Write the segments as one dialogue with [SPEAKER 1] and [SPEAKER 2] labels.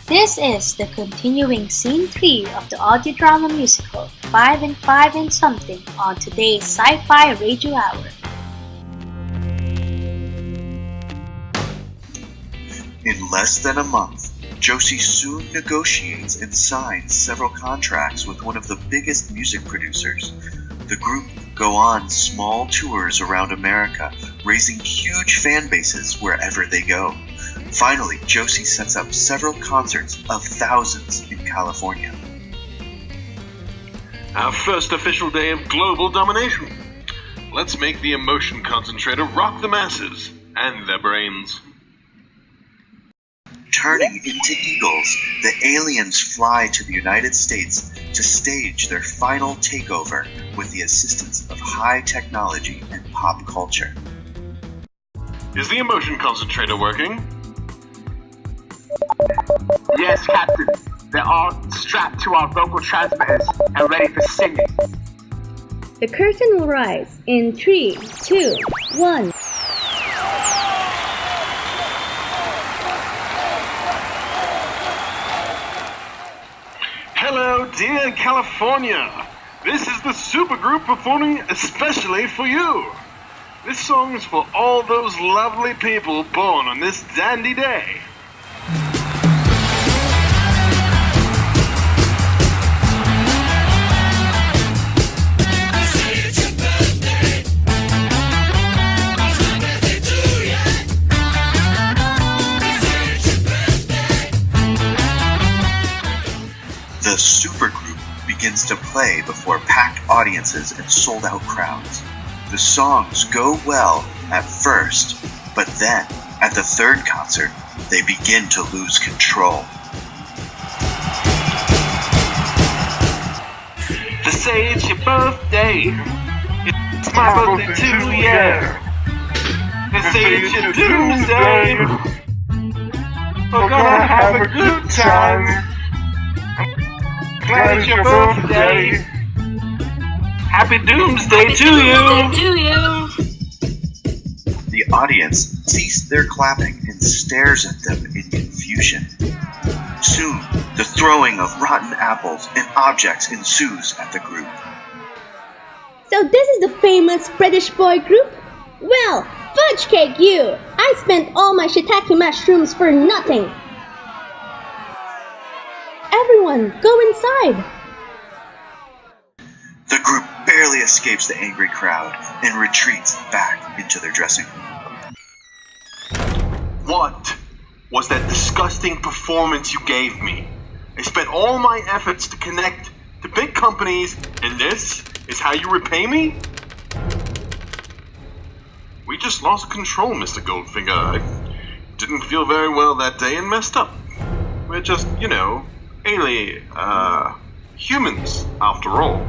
[SPEAKER 1] This is the continuing Scene 3 of the audio drama musical 5 and 5 and Something on today's Sci-Fi Radio Hour.
[SPEAKER 2] In less than a month, Josie soon negotiates and signs several contracts with one of the biggest music producers. The group go on small tours around America, raising huge fan bases wherever they go. Finally, Josie sets up several concerts of thousands in California.
[SPEAKER 3] Our first official day of global domination. Let's make the emotion concentrator rock the masses and their brains.
[SPEAKER 2] Turning into eagles, the aliens fly to the United States to stage their final takeover with the assistance of high technology and pop culture.
[SPEAKER 3] Is the emotion concentrator working?
[SPEAKER 4] Yes, Captain. They're all strapped to our vocal transmitters and ready for singing.
[SPEAKER 5] The curtain will rise in 3, 2, 1.
[SPEAKER 3] Hello, dear California. This is the supergroup performing especially for you. This song is for all those lovely people born on this dandy day.
[SPEAKER 2] The supergroup begins to play before packed audiences and sold-out crowds. The songs go well at first, but then, at the third concert, they begin to lose control.
[SPEAKER 4] To say it's your birthday, it's my birthday too, yeah. To say it's your doomsday, we're gonna have a good time. Glad it's your birthday. Happy Doomsday to you.
[SPEAKER 2] The audience cease their clapping and stares at them in confusion. Soon, the throwing of rotten apples and objects ensues at the group.
[SPEAKER 5] So this is the famous British boy group? Well, fudge cake you! I spent all my shiitake mushrooms for nothing. Everyone, go inside!
[SPEAKER 2] The group barely escapes the angry crowd and retreats back into their dressing room.
[SPEAKER 3] What was that disgusting performance you gave me? I spent all my efforts to connect to big companies, and this is how you repay me? We just lost control, Mr. Goldfinger. I didn't feel very well that day and messed up. We're just, humans, after all.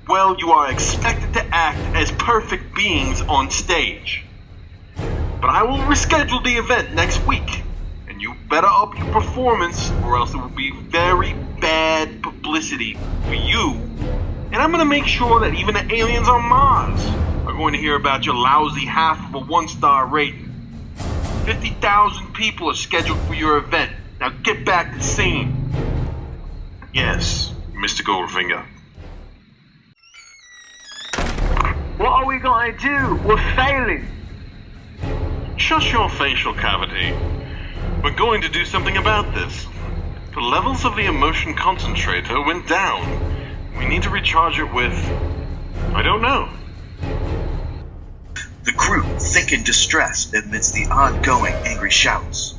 [SPEAKER 3] Well, you are expected to act as perfect beings on stage. But I will reschedule the event next week, and you better up your performance, or else it will be very bad publicity for you. And I'm gonna make sure that even the aliens on Mars are going to hear about your lousy half of a 1-star rating. 50,000 people are scheduled for your event. Now get back to singing. Yes, Mr. Goldfinger.
[SPEAKER 4] What are we gonna do? We're failing.
[SPEAKER 3] Shut your facial cavity. We're going to do something about this. The levels of the emotion concentrator went down. We need to recharge it with... I don't know.
[SPEAKER 2] The group think in distress amidst the ongoing angry shouts.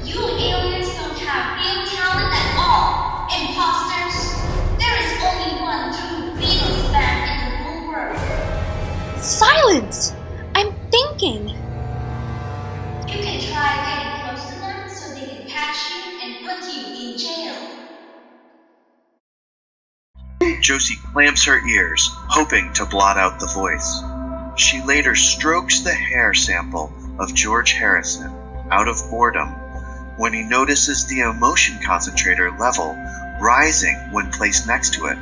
[SPEAKER 6] You aliens don't have real talent at all. Imposters. There is only one true Beatles fan in the whole world.
[SPEAKER 1] Silence! I'm thinking.
[SPEAKER 6] You can try getting close to them so they can catch you and put you in jail.
[SPEAKER 2] Josie clamps her ears, hoping to blot out the voice. She later strokes the hair sample of George Harrison out of boredom when he notices the emotion concentrator level rising when placed next to it.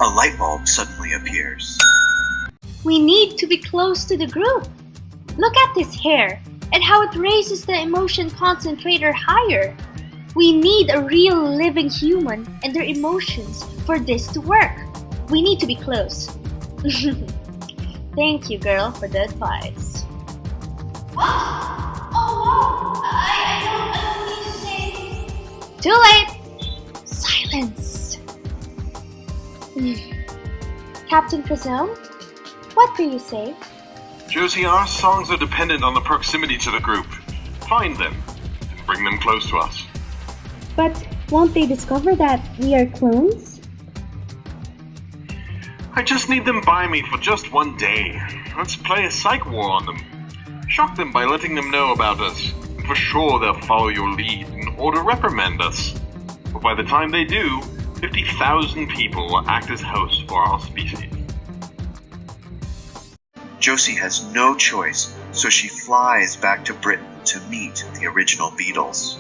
[SPEAKER 2] A light bulb suddenly appears.
[SPEAKER 1] We need to be close to the group. Look at this hair. and how it raises the emotion concentrator higher. We need a real living human and their emotions for this to work. We need to be close. Thank you, girl, for the advice.
[SPEAKER 6] What? Oh no! I don't need to say.
[SPEAKER 1] Too late! Silence! Captain Trazom, what do you say?
[SPEAKER 3] Josie, our songs are dependent on the proximity to the group. Find them and bring them close to us.
[SPEAKER 5] But won't they discover that we are clones?
[SPEAKER 3] I just need them by me for just one day. Let's play a psych war on them. Shock them by letting them know about us. And for sure they'll follow your lead or to reprimand us. But by the time they do, 50,000 people will act as hosts for our species.
[SPEAKER 2] Josie has no choice, so she flies back to Britain to meet the original Beatles.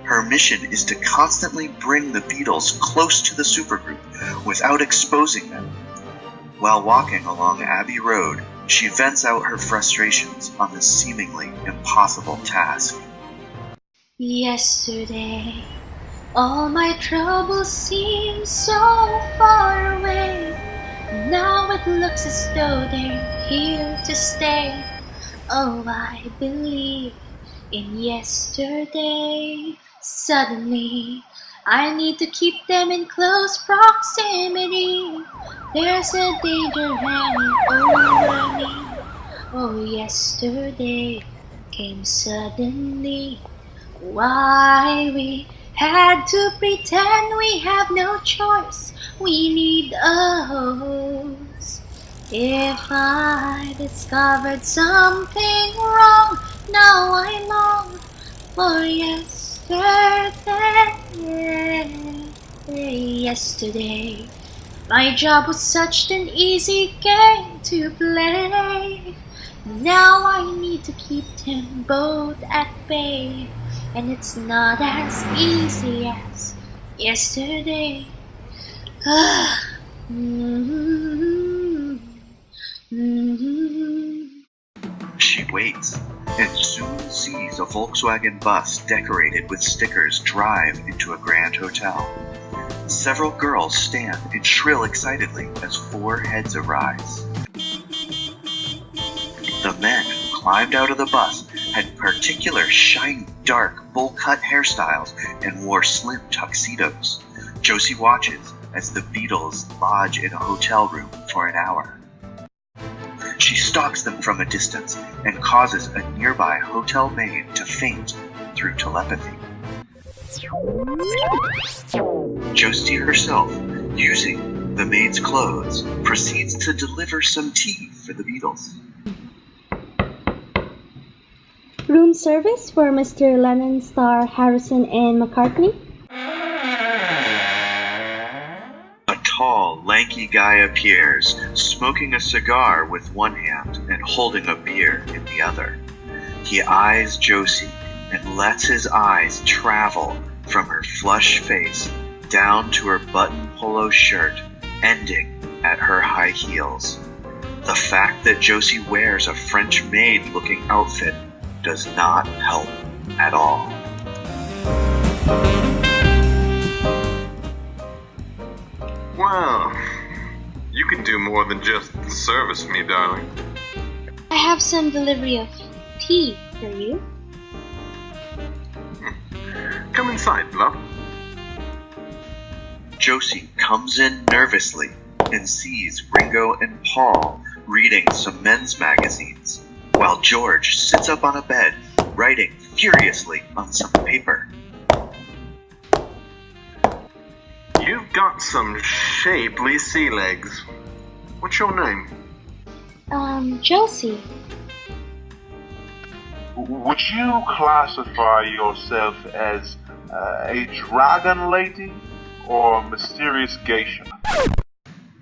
[SPEAKER 2] Her mission is to constantly bring the Beatles close to the supergroup without exposing them. While walking along Abbey Road, she vents out her frustrations on this seemingly impossible task.
[SPEAKER 1] Yesterday, all my troubles seem so far away. Now it looks as though they're here to stay. Oh, I believe in yesterday. Suddenly, I need to keep them in close proximity. There's a danger hanging over me. Oh, yesterday came suddenly. Why we had to pretend we have no choice. We need a host. If I discovered something wrong, now I long for yesterday. My job was such an easy game to play. Now I need to keep them both at bay. And it's not as easy as yesterday.
[SPEAKER 2] She waits and soon sees a Volkswagen bus decorated with stickers drive into a grand hotel. Several girls stand and shrill excitedly as 4 heads arise. The men who climbed out of the bus had particular shiny, dark, bowl-cut hairstyles and wore slim tuxedos. Josie watches as the Beatles lodge in a hotel room for an hour. She stalks them from a distance and causes a nearby hotel maid to faint through telepathy. Josie herself, using the maid's clothes, proceeds to deliver some tea for the Beatles.
[SPEAKER 5] Room service for Mr. Lennon, Starr, Harrison, and McCartney?
[SPEAKER 2] A tall, lanky guy appears, smoking a cigar with one hand and holding a beer in the other. He eyes Josie and lets his eyes travel from her flush face down to her button polo shirt, ending at her high heels. The fact that Josie wears a French maid-looking outfit does not help at all.
[SPEAKER 3] Well, you can do more than just service me, darling.
[SPEAKER 1] I have some delivery of tea for you.
[SPEAKER 3] Come inside, love.
[SPEAKER 2] Josie comes in nervously and sees Ringo and Paul reading some men's magazines, while George sits up on a bed, writing furiously on some paper.
[SPEAKER 3] You've got some shapely sea legs. What's your name?
[SPEAKER 1] Josie.
[SPEAKER 4] Would you classify yourself as a dragon lady or a mysterious geisha?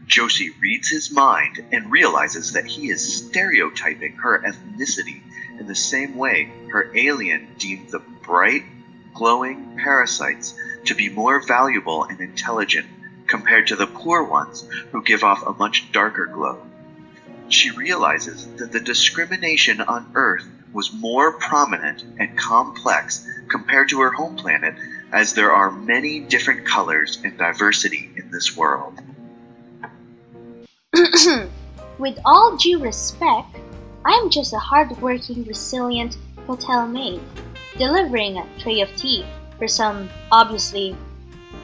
[SPEAKER 2] Josie reads his mind and realizes that he is stereotyping her ethnicity in the same way her alien deemed the bright, glowing parasites to be more valuable and intelligent compared to the poor ones who give off a much darker glow. She realizes that the discrimination on Earth was more prominent and complex compared to her home planet, as there are many different colors and diversity in this world.
[SPEAKER 1] With all due respect, I'm just a hard-working, resilient hotel maid, delivering a tray of tea for some obviously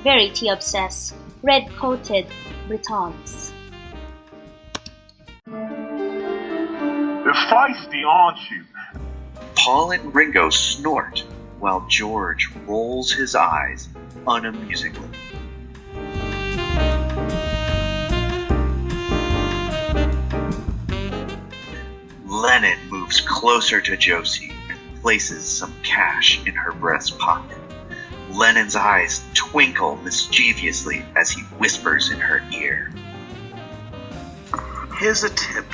[SPEAKER 1] very tea-obsessed, red-coated Britons.
[SPEAKER 4] You're feisty, aren't you?
[SPEAKER 2] Paul and Ringo snort, while George rolls his eyes unamusingly. Lennon moves closer to Josie and places some cash in her breast pocket. Lennon's eyes twinkle mischievously as he whispers in her ear.
[SPEAKER 3] Here's a tip.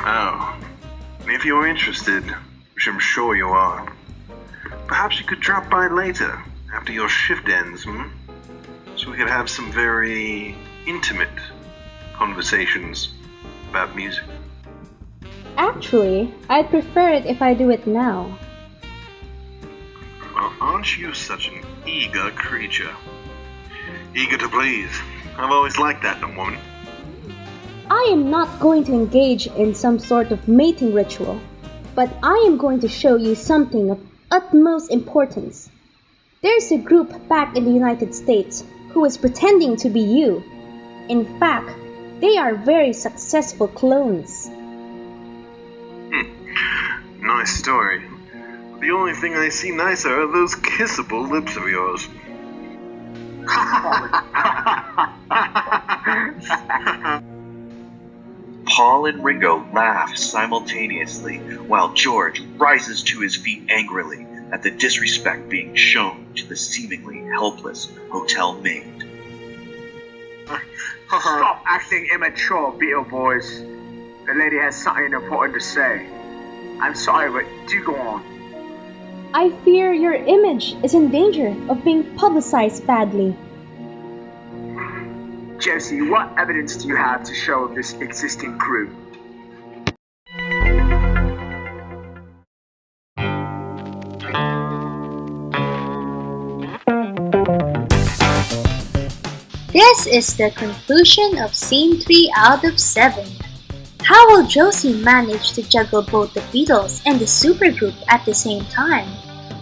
[SPEAKER 3] Oh, if you're interested, which I'm sure you are, perhaps you could drop by later, after your shift ends, so we could have some very intimate conversations about music.
[SPEAKER 5] Actually, I'd prefer it if I do it now.
[SPEAKER 3] Well, aren't you such an eager creature? Eager to please. I've always liked that in a woman.
[SPEAKER 5] I am not going to engage in some sort of mating ritual, but I am going to show you something of utmost importance. There's a group back in the United States who is pretending to be you. In fact, they are very successful clones.
[SPEAKER 3] Nice story. The only thing I see nicer are those kissable lips of yours.
[SPEAKER 2] Paul and Ringo laugh simultaneously, while George rises to his feet angrily at the disrespect being shown to the seemingly helpless hotel maid.
[SPEAKER 7] Stop acting immature, Beatle boys. The lady has something important to say. I'm sorry, but do go on.
[SPEAKER 5] I fear your image is in danger of being publicized badly.
[SPEAKER 7] Josie, what evidence do you have to show of this existing group?
[SPEAKER 1] This is the conclusion of Scene 3 out of 7. How will Josie manage to juggle both the Beatles and the supergroup at the same time?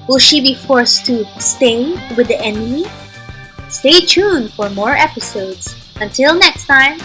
[SPEAKER 1] Will she be forced to stay with the enemy? Stay tuned for more episodes. Until next time,